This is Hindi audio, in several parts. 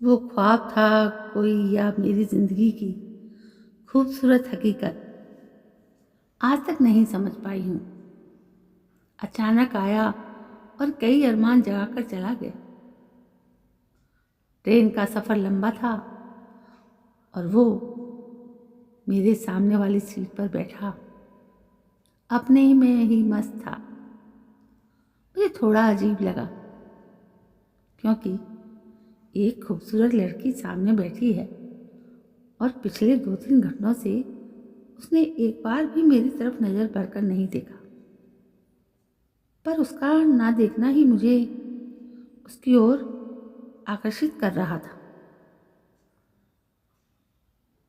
वो ख्वाब था कोई या मेरी ज़िंदगी की खूबसूरत हकीकत आज तक नहीं समझ पाई हूँ। अचानक आया और कई अरमान जगा कर चला गया। ट्रेन का सफ़र लंबा था और वो मेरे सामने वाली सीट पर बैठा अपने ही में ही मस्त था। मुझे थोड़ा अजीब लगा क्योंकि एक खूबसूरत लड़की सामने बैठी है और पिछले 2-3 घंटों से उसने एक बार भी मेरी तरफ नज़र भरकर नहीं देखा। पर उसका ना देखना ही मुझे उसकी ओर आकर्षित कर रहा था।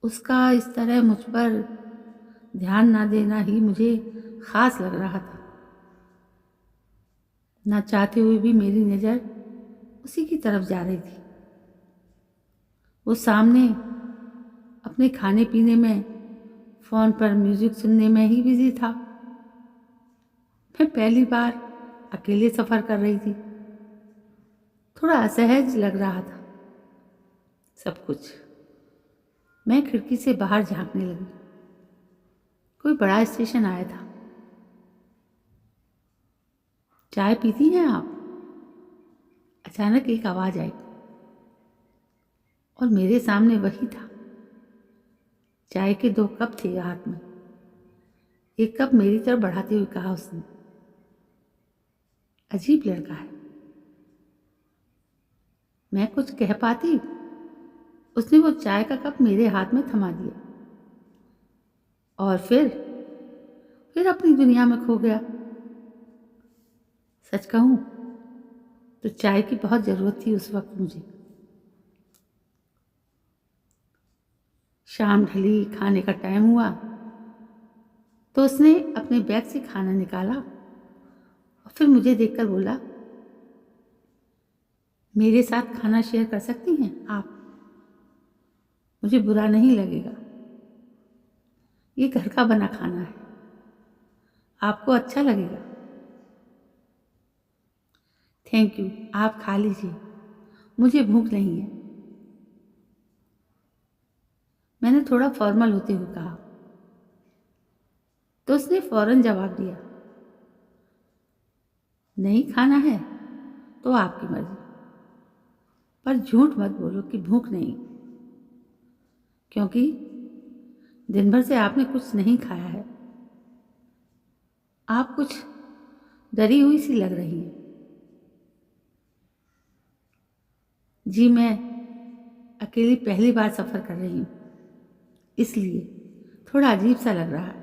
उसका इस तरह मुझ पर ध्यान ना देना ही मुझे ख़ास लग रहा था। ना चाहते हुए भी मेरी नज़र उसी की तरफ जा रही थी। वो सामने अपने खाने पीने में, फ़ोन पर म्यूज़िक सुनने में ही बिज़ी था। मैं पहली बार अकेले सफ़र कर रही थी। थोड़ा असहज लग रहा था सब कुछ। मैं खिड़की से बाहर झांकने लगी। कोई बड़ा स्टेशन आया था। चाय पीती हैं आप? अचानक एक आवाज़ आई और मेरे सामने वही था। चाय के 2 कप थे हाथ में। एक कप मेरी तरफ बढ़ाते हुए कहा उसने, अजीब लड़का है। मैं कुछ कह पाती, उसने वो चाय का कप मेरे हाथ में थमा दिया और फिर अपनी दुनिया में खो गया। सच कहूँ तो चाय की बहुत ज़रूरत थी उस वक्त मुझे। शाम ढली, खाने का टाइम हुआ तो उसने अपने बैग से खाना निकाला और फिर मुझे देखकर बोला, मेरे साथ खाना शेयर कर सकती हैं आप? मुझे बुरा नहीं लगेगा। ये घर का बना खाना है, आपको अच्छा लगेगा। थैंक यू, आप खा लीजिए, मुझे भूख नहीं है। मैंने थोड़ा फॉर्मल होते हुए कहा तो उसने फौरन जवाब दिया, नहीं खाना है तो आपकी मर्जी, पर झूठ मत बोलो कि भूख नहीं, क्योंकि दिन भर से आपने कुछ नहीं खाया है। आप कुछ डरी हुई सी लग रही हैं। जी, मैं अकेली पहली बार सफ़र कर रही हूँ, इसलिए थोड़ा अजीब सा लग रहा है।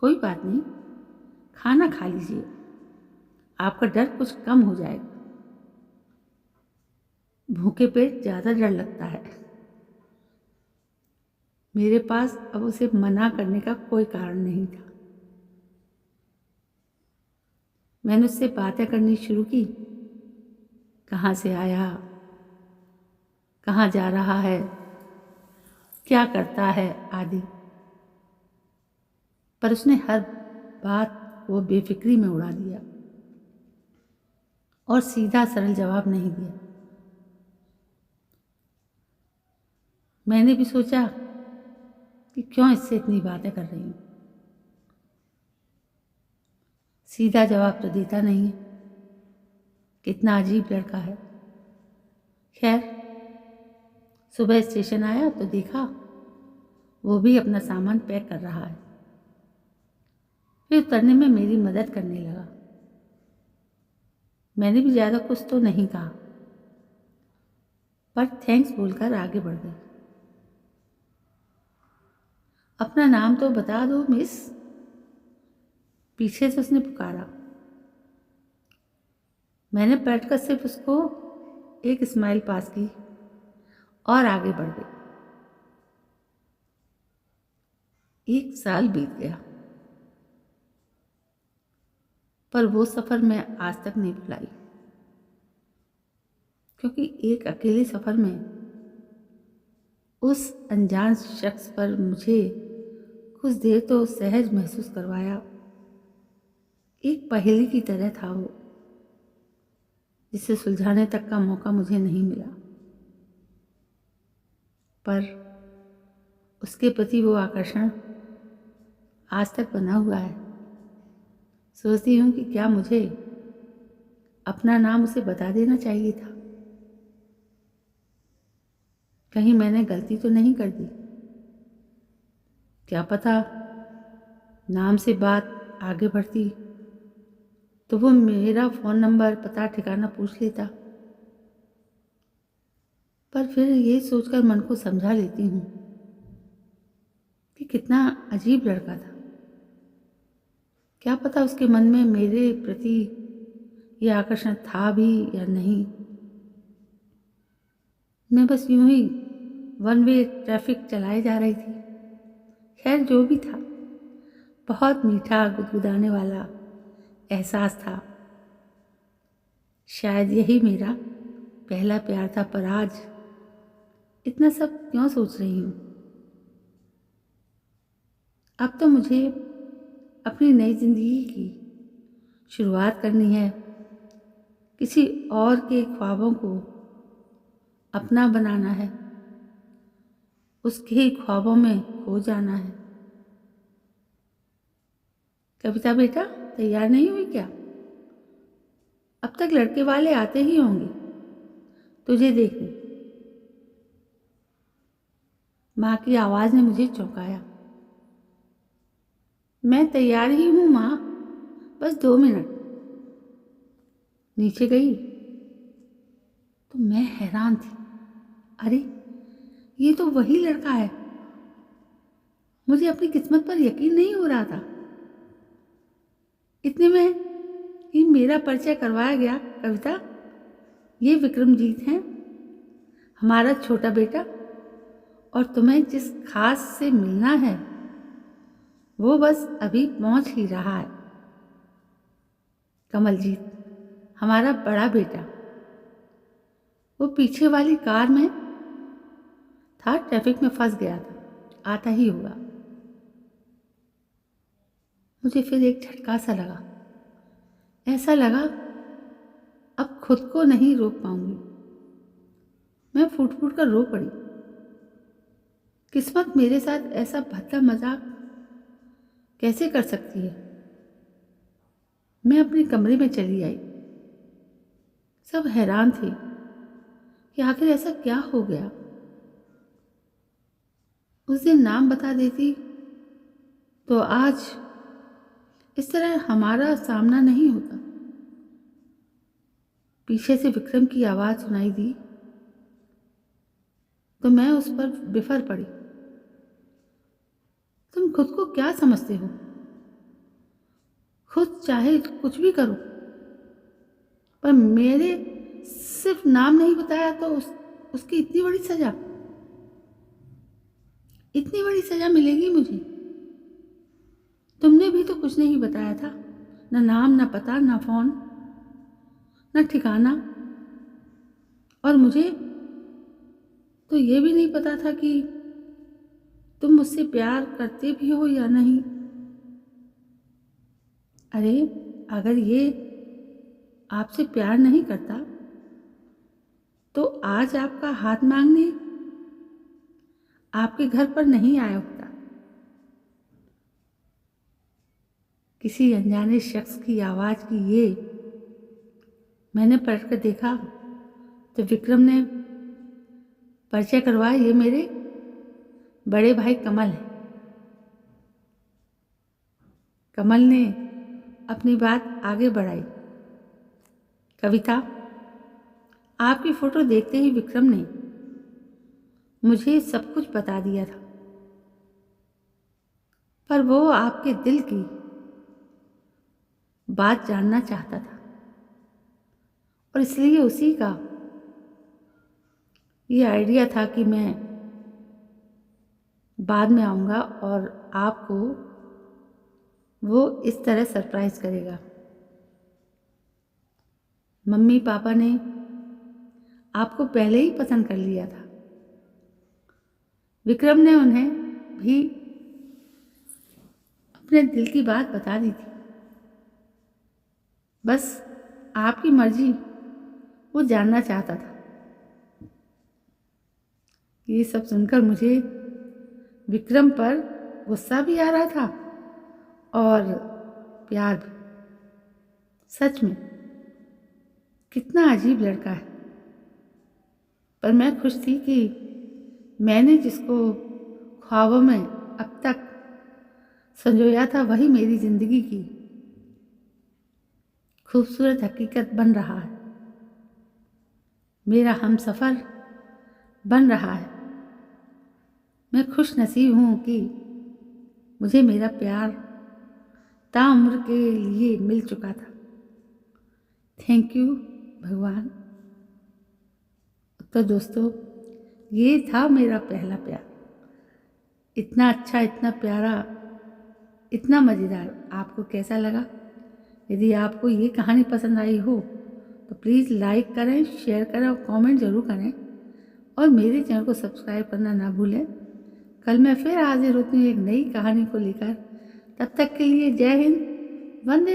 कोई बात नहीं, खाना खा लीजिए, आपका डर कुछ कम हो जाएगा। भूखे पेट ज़्यादा डर लगता है। मेरे पास अब उसे मना करने का कोई कारण नहीं था। मैंने उससे बातें करनी शुरू की। कहाँ से आया, कहाँ जा रहा है, क्या करता है आदि। पर उसने हर बात को बेफिक्री में उड़ा दिया और सीधा सरल जवाब नहीं दिया। मैंने भी सोचा कि क्यों इससे इतनी बातें कर रही हूँ। सीधा जवाब तो देता नहीं है। कितना अजीब लड़का है। खैर, सुबह स्टेशन आया तो देखा वो भी अपना सामान पैक कर रहा है। फिर उतरने में मेरी मदद करने लगा। मैंने भी ज़्यादा कुछ तो नहीं कहा, पर थैंक्स बोलकर आगे बढ़ गई। अपना नाम तो बता दो मिस, पीछे से उसने पुकारा। मैंने पलटकर सिर्फ उसको एक स्माइल पास की और आगे बढ़ गई। 1 साल बीत गया, पर वो सफ़र मैं आज तक नहीं भुलाई, क्योंकि एक अकेले सफ़र में उस अनजान शख्स पर मुझे कुछ देर तो सहज महसूस करवाया। एक पहेली की तरह था वो, जिसे सुलझाने तक का मौका मुझे नहीं मिला। पर उसके प्रति वो आकर्षण आज तक बना हुआ है। सोचती हूँ कि क्या मुझे अपना नाम उसे बता देना चाहिए था। कहीं मैंने गलती तो नहीं कर दी। क्या पता नाम से बात आगे बढ़ती तो वो मेरा फ़ोन नंबर पता ठिकाना पूछ लेता। पर फिर ये सोचकर मन को समझा लेती हूँ कि कितना अजीब लड़का था। क्या पता उसके मन में मेरे प्रति ये आकर्षण था भी या नहीं। मैं बस यूं ही वन वे ट्रैफिक चलाए जा रही थी। खैर जो भी था, बहुत मीठा गुदगुदाने वाला एहसास था। शायद यही मेरा पहला प्यार था। पर आज इतना सब क्यों सोच रही हूँ। अब तो मुझे अपनी नई जिंदगी की शुरुआत करनी है। किसी और के ख्वाबों को अपना बनाना है। उसके ही ख्वाबों में खो जाना है। कविता बेटा, तैयार नहीं हुई क्या? अब तक लड़के वाले आते ही होंगे तुझे देखने। माँ की आवाज़ ने मुझे चौंकाया। मैं तैयार ही हूँ माँ, बस 2 मिनट। नीचे गई तो मैं हैरान थी। अरे ये तो वही लड़का है। मुझे अपनी किस्मत पर यकीन नहीं हो रहा था। इतने में ही मेरा परिचय करवाया गया। कविता, ये विक्रमजीत हैं, हमारा छोटा बेटा। और तुम्हें जिस खास से मिलना है वो बस अभी पहुंच ही रहा है। कमलजीत, हमारा बड़ा बेटा। वो पीछे वाली कार में था, ट्रैफिक में फंस गया था, आता ही होगा। मुझे फिर एक झटका सा लगा। ऐसा लगा अब खुद को नहीं रोक पाऊंगी। मैं फूट फूट कर रो पड़ी। किस्मत मेरे साथ ऐसा भद्दा मजाक कैसे कर सकती है। मैं अपने कमरे में चली आई। सब हैरान थे कि आखिर ऐसा क्या हो गया। उस दिन नाम बता देती तो आज इस तरह हमारा सामना नहीं होता। पीछे से विक्रम की आवाज़ सुनाई दी तो मैं उस पर बिफर पड़ी। तुम खुद को क्या समझते हो? खुद चाहे कुछ भी करो, पर मेरे सिर्फ नाम नहीं बताया तो उसकी इतनी बड़ी सजा, इतनी बड़ी सजा मिलेगी मुझे। तुमने भी तो कुछ नहीं बताया था, ना नाम, ना पता, ना फोन, ना ठिकाना। और मुझे तो ये भी नहीं पता था कि तुम मुझसे प्यार करते भी हो या नहीं। अरे अगर ये आपसे प्यार नहीं करता तो आज आपका हाथ मांगने आपके घर पर नहीं आया होता। किसी अनजाने शख्स की आवाज़ की ये मैंने पलट कर देखा तो विक्रम ने परिचय करवाया। ये मेरे बड़े भाई कमल हैं। कमल ने अपनी बात आगे बढ़ाई। कविता, आपकी फ़ोटो देखते ही विक्रम ने मुझे सब कुछ बता दिया था। पर वो आपके दिल की बात जानना चाहता था और इसलिए उसी का ये आइडिया था कि मैं बाद में आऊँगा और आपको वो इस तरह सरप्राइज़ करेगा। मम्मी पापा ने आपको पहले ही पसंद कर लिया था। विक्रम ने उन्हें भी अपने दिल की बात बता दी थी। बस आपकी मर्जी वो जानना चाहता था। ये सब सुनकर मुझे विक्रम पर गुस्सा भी आ रहा था और प्यार भी। सच में कितना अजीब लड़का है। पर मैं खुश थी कि मैंने जिसको ख्वाबों में अब तक संजोया था वही मेरी ज़िंदगी की खूबसूरत हकीकत बन रहा है, मेरा हमसफ़र बन रहा है। मैं खुश नसीब हूँ कि मुझे मेरा प्यार ताउम्र के लिए मिल चुका था। थैंक यू भगवान। तो दोस्तों, ये था मेरा पहला प्यार। इतना अच्छा, इतना प्यारा, इतना मज़ेदार। आपको कैसा लगा? यदि आपको ये कहानी पसंद आई हो तो प्लीज़ लाइक करें, शेयर करें और कमेंट ज़रूर करें और मेरे चैनल को सब्सक्राइब करना ना भूलें। कल मैं फिर हाजिर होती हूँ एक नई कहानी को लेकर। तब तक के लिए जय हिंद, वंदे